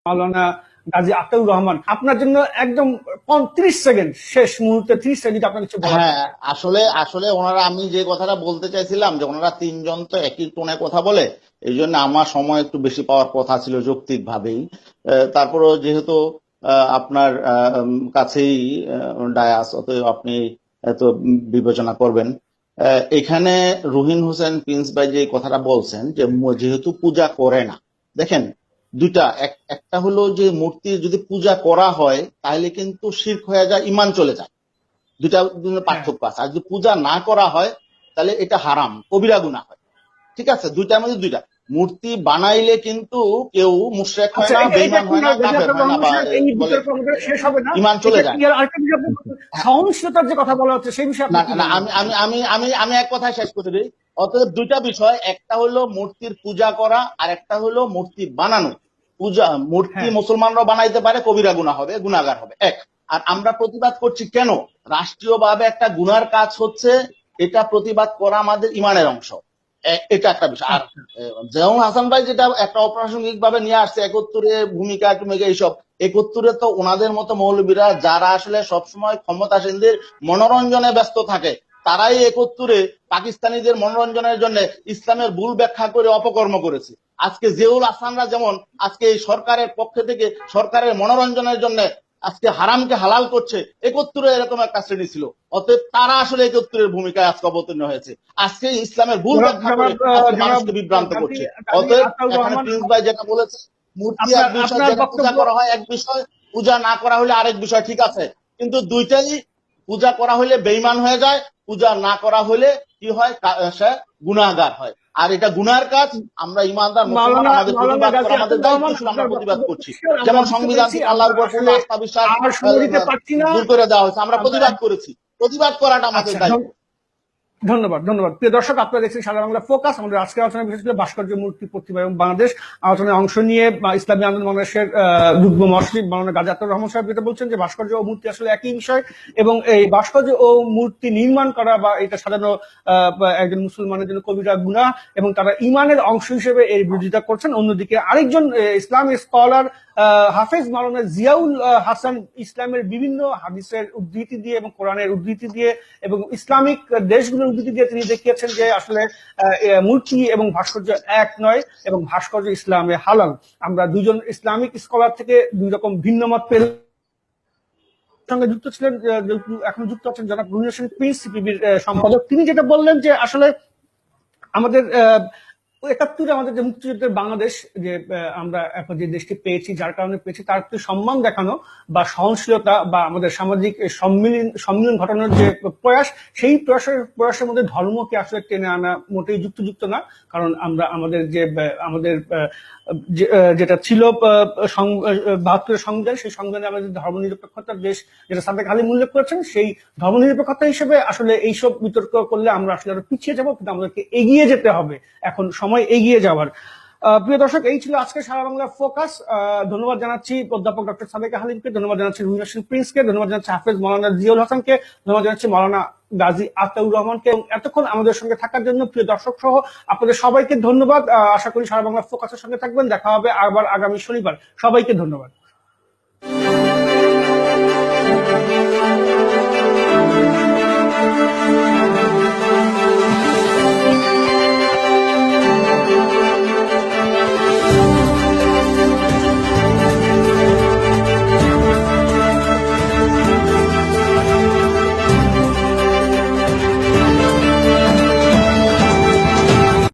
মাওলানা গাজী আতাউর রহমান, আপনার জন্য একদম 30 সেকেন্ড, শেষ মুহূর্তে 30 সেকেন্ড আপনার কিছু বলার। হ্যাঁ, আসলে আসলে ওনারা, আমি যে কথাটা বলতে চাইছিলাম যে ওনারা তিনজন তো একই টোনে কথা বলে, এই জন্য আমার সময় একটু বেশি পাওয়ার কথা ছিল যৌক্তিক ভাবেই। তারপরও যেহেতু আপনার কাছেই ডায়াস, অতএব আপনি এত বিবেচনা করবেন। এখানে রুহিন হোসেন প্রিন্স ভাই যে কথাটা বলছেন যে যেহেতু পূজা করে না, দেখেন দুইটা, একটা হলো যে মূর্তি যদি পূজা করা হয় তাহলে কিন্তু শিরক হয়ে যায়, ঈমান চলে যায়। দুইটা পার্থক্য আছে। আর যদি পূজা না করা হয় তাহলে এটা হারাম, কবিরা গুনাহ হয়। ঠিক আছে, দুইটার মধ্যে দুইটা। মূর্তি বানাইলে কিন্তু কেউ মুশরিক হয় না, বেঈমান হয় না, কাফের হয় না, বা বলে শেষ হবে না, ঈমান চলে যায়। সহনশীলতার যে কথা বলা হচ্ছে সেই বিষয়ে না না, আমি আমি আমি আমি আমি এক কথায় শেষ করে দিই। অতএব দুইটা বিষয়, একটা হলো মূর্তির পূজা করা আর একটা হলো মূর্তি বানানো। মূর্তি মুসলমানরাও বানাইতে পারে, কবিরা গুনাহ হবে, গুনাহগার হবে, এক। আর আমরা প্রতিবাদ করছি কেন? রাষ্ট্রীয়ভাবে একটা গুনার কাজ হচ্ছে, এটা প্রতিবাদ করা আমাদের ইমানের অংশ। এটা একটা বিষয়। আর যেমন হাসান ভাই যেটা একটা অপ্রাসঙ্গিক ভাবে নিয়ে আসছে, 71-এ ভূমিকা টুমিকা এইসব, 71-এ তো ওনাদের মতো মৌলবীরা যারা আসলে সবসময় ক্ষমতাসীনদের মনোরঞ্জনে ব্যস্ত থাকে, তারাই 71-এ পাকিস্তানিদের মনোরঞ্জনের জন্য ইসলামের ভুল ব্যাখ্যা করে অপকর্ম করেছে। আজকে জিয়াউল হাসানরা যেমন আজকে এই সরকারের পক্ষ থেকে সরকারের মনোরঞ্জনের জন্য আজকে হারামকে হালাল করছে, 71-এ এরকম একটা শ্রেণী ছিল। অতএব তারা আসলে 71-এর ভূমিকায় আজকে অবতীর্ণ হয়েছে, আজকে ইসলামের ভুল ব্যাখ্যা করে মানুষকে বিভ্রান্ত করছে। অতএব এখানে প্রিন্স ভাই যেটা বলেছে, মূর্তি এক বিষয়, যেটা পূজা করা হয় এক বিষয়, পূজা না করা হলে আরেক বিষয়, ঠিক আছে। কিন্তু দুইটাই, পূজা করা হলে বেঈমান হয়ে যায়, পূজা না করা হলে কি হয়, সে গুনাহগার হয়। আর এটা গুনার কাজ। আমরা ইমানদার মুসলমান, আমাদের প্রতিবাদ করা আমাদের দায়িত্ব, ছিল আমরা প্রতিবাদ করছি। যেমন সংবিধান থেকে আল্লাহর উপর পূর্ণ আস্থা বিশ্বাস দূর করে দেওয়া হয়েছে, আমরা প্রতিবাদ করেছি। প্রতিবাদ করাটা আমাদের দায়িত্ব। ধন্যবাদ। প্রিয় দর্শক, আপনারা দেখছেন সারা বাংলা ফোকাস। আমাদের আজকের আলোচনা বিশেষ করে ভাস্কর্য মূর্তি প্রতিভা এবং বাংলাদেশ আলোচনায় অংশ নিয়ে ইসলামী আন্দোলন বাংলাদেশের যুগ্ম মহাসচিব মাওলানা গাজী আতাউর রহমান সাহেব যেটা বলছেন যে ভাস্কর্য ও মূর্তি আসলে একই বিষয়, এবং এই ভাস্কর্য ও মূর্তি নির্মাণ করা বা এটা সাজানো একজন মুসলমানের জন্য কবিরা গুনাহ, এবং তারা ইমানের অংশ হিসেবে এর বিরোধিতা করছেন। অন্যদিকে আরেকজন ইসলামী স্কলার হাফেজ মাওলানা জিয়াউল হাসান ইসলামের বিভিন্ন হাদিসের উদ্ধৃতি দিয়ে এবং কোরআনের উদ্ধৃতি দিয়ে এবং ইসলামিক দেশগুলোর উদ্ধৃতি দিয়ে তিনি দেখিয়েছেন যে আসলে মূর্তি এবং ভাস্কর্য এক নয়, এবং ভাস্কর্য ইসলামে হালাল। আমরা দুজন ইসলামিক স্কলার থেকে দুই রকম ভিন্ন মত পেলাম। সঙ্গে যুক্ত ছিলেন, এখন যুক্ত আছেন জনাব রুহিন হোসেন প্রিন্স, সিপিবির সম্পাদক। তিনি যেটা বললেন যে আসলে আমাদের 71-এ আমাদের যে মুক্তিযুদ্ধের বাংলাদেশ, যে আমরা এখন যে দেশটি পেয়েছি, যার কারণে পেয়েছি, তার একটু সম্মান দেখানো বা সহনশীলতা বা আমাদের সামাজিক সম্মিলন ঘটানোর যে প্রয়াস, সেই প্রয়াসের মধ্যে ধর্মকে আসলে টেনে আনা মোটেই যুক্ত না। কারণ আমরা আমাদের যেটা ছিল 72-এর সংবিধান, সেই সংবিধানে আমাদের ধর্মনিরপেক্ষতার দেশ, যেটা সাদেক আলী উল্লেখ করেছেন, সেই ধর্মনিরপেক্ষতা হিসেবে আসলে এইসব বিতর্ক করলে আমরা আসলে আরো পিছিয়ে যাবো, কিন্তু আমাদেরকে এগিয়ে যেতে হবে, এখন সময় এগিয়ে যাওয়ার। প্রিয় দর্শক, এই ছিল আজকে সারা বাংলা ফোকাস। ধন্যবাদ জানাচ্ছি অধ্যাপক ডক্টর সাদেক হালিমকে, ধন্যবাদ জানাচ্ছি রুহিন হোসেন প্রিন্সকে, ধন্যবাদ জানাচ্ছি হাফেজ মাওলানা জিয়াউল হাসানকে, ধন্যবাদ জানাচ্ছি মাওলানা গাজী আতাউর রহমানকে, এবং এতক্ষণ আমাদের সঙ্গে থাকার জন্য প্রিয় দর্শক সহ আপনাদের সবাইকে ধন্যবাদ। আশা করি সারা বাংলা ফোকাসের সঙ্গে থাকবেন। দেখা হবে আবার আগামী শনিবার। সবাইকে ধন্যবাদ।